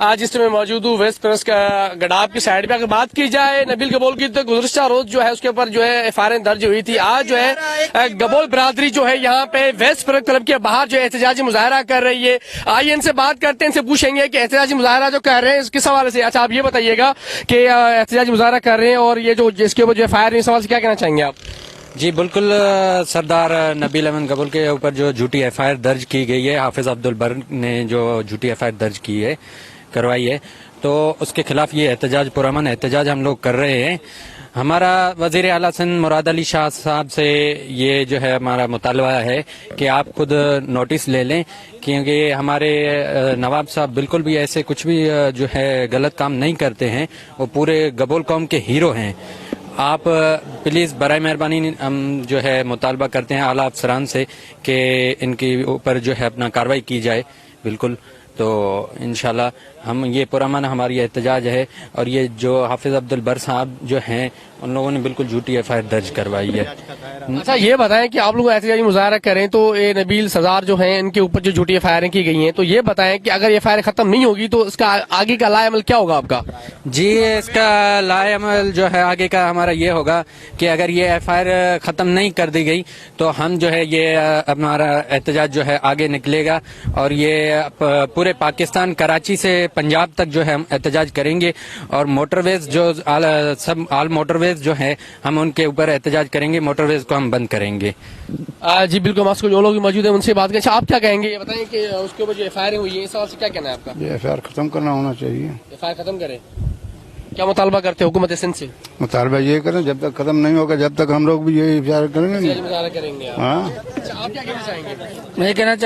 आज इस समय मौजूद हूँ वेस्ट प्रेस का गडाब की साइड पे। अगर बात की जाए नबील गबोल की तो गुज़श्ता रोज जो है उसके ऊपर जो है एफआईआर दर्ज हुई थी। आज जो है गबोल बरादरी जो है यहाँ पे वेस्ट प्रेस क्लब के बाहर जो है एहतजाजी मुजाहरा कर रही है। आइए इनसे बात करते हैं, इनसे पूछेंगे कि एहतजाजी मुजाहरा जो कर रहे हैं किस हवाले से। अच्छा आप ये बताइएगा कि एहतजाजी मुजाहरा कर रहे हैं और ये जो जिसके ऊपर जो एफआईआर इस सवाल से क्या कहना चाहेंगे आप? जी बिल्कुल, सरदार नबील अहमद गबोल के ऊपर जो झूठी एफआईआर दर्ज की गई है, हाफिज अब्दुल बर ने जो झूठी एफआईआर दर्ज की है करवाई है, तो उसके खिलाफ ये एहतजाज, पुरअमन एहतजाज हम लोग कर रहे हैं। हमारा वजीर आला सिंध मुराद अली शाह साहब से ये जो है हमारा मुतालबा है कि आप खुद नोटिस ले लें, क्योंकि हमारे नवाब साहब बिल्कुल भी ऐसे कुछ भी जो है गलत काम नहीं करते हैं। वो पूरे गबोल कौम के हीरो हैं। आप प्लीज़ बराए मेहरबानी हम जो है मुतालबा करते हैं आला अफसरान से कि इनके ऊपर जो है अपना कार्रवाई की जाए। बिल्कुल, तो इंशाल्लाह हम ये पुरअमन हमारी एहतजाज है। और ये जो हाफिज अब्दुल बर साहब जो हैं उन लोगों ने बिल्कुल झूठी एफआईआर दर्ज करवाई है। अच्छा ये बताएं कि आप लोग एहतजाजी मुजाहरा करें तो ये नबील सरदार जो हैं इनके ऊपर जो झूठी एफआईआर की गई हैं, तो ये बताएं कि अगर एफआईआर खत्म नहीं होगी तो इसका आगे का लाएअमल क्या होगा आपका? जी इसका लाएअमल जो है आगे का हमारा ये होगा कि अगर ये एफआईआर खत्म नहीं कर दी गई तो हम जो है ये हमारा एहतजाज जो है आगे निकलेगा और ये पूरे पाकिस्तान कराची से पंजाब तक जो है हम एहतजाज करेंगे। और मोटरवेज जो सब आल मोटरवेज जो है हम उनके ऊपर एहतजाज करेंगे, मोटरवेज को हम बंद करेंगे। जी बिल्कुल, मास्को जो लोग मौजूद है उनसे बात करें। अच्छा आप क्या कहेंगे, ये बताएं कि उसके ऊपर जो एफआईआर हुई है इस सवाल से क्या कहना है आपका? ये एफआईआर खत्म करना होना चाहिए। एफआईआर खत्म करें, क्या मुतालबा करते हैं हुकूमत सिंध से? मुतालबा ये करें, जब तक खत्म नहीं होगा जब तक हम लोग भी यही एफआईआर करेंगे। मुजाहरा करेंगे आप? हाँ। अच्छा आप क्या कहना चाहेंगे? मैं कहना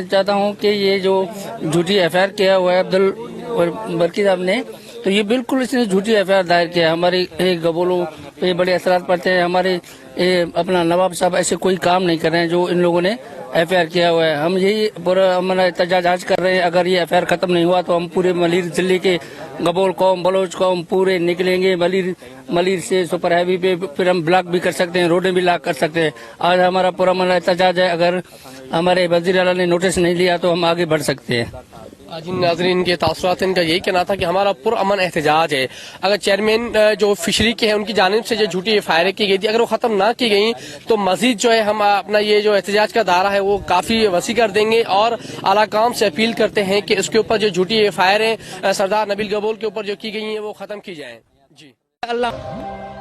चाहता हूँ कि ये जो झूठी एफआईआर किया हुआ है अब्दुल बरकी साहब ने, तो ये बिल्कुल इसने झूठी एफआईआर दायर किया है। हमारे गबोलों पे बड़े असरात पड़ते हैं। हमारे अपना नवाब साहब ऐसे कोई काम नहीं कर रहे हैं जो इन लोगों ने एफआईआर किया हुआ है। हम यही पूरा हमारा एहतजाज आज कर रहे हैं। अगर ये एफआईआर खत्म नहीं हुआ तो हम पूरे मलिर जिले के गबोल कौम, बलोच कौम पूरे निकलेंगे मलिर से सुपर हैवी पे, फिर हम ब्लॉक भी कर सकते हैं, रोडें भी लॉक कर सकते हैं। आज हमारा पूरा हमारा एहतजाज है। अगर हमारे वजीर आला ने नोटिस नहीं लिया तो हम आगे बढ़ सकते हैं। जी नाज़रीन के तासुरात इनका यही कहना था कि हमारा पुरअमन एहतजाज है। अगर चेयरमैन जो फिशरी के हैं उनकी जानिब से जो झूठी एफआईआर की गई थी अगर वो खत्म ना की गई तो मजीद जो है हम अपना ये जो एहतजाज का दायरा है वो काफी वसी कर देंगे और आला काम से अपील करते हैं कि इसके ऊपर जो झूठी एफआईआर सरदार नबील गबोल के ऊपर जो की गई है वो खत्म की जाए। जी अल्लाह।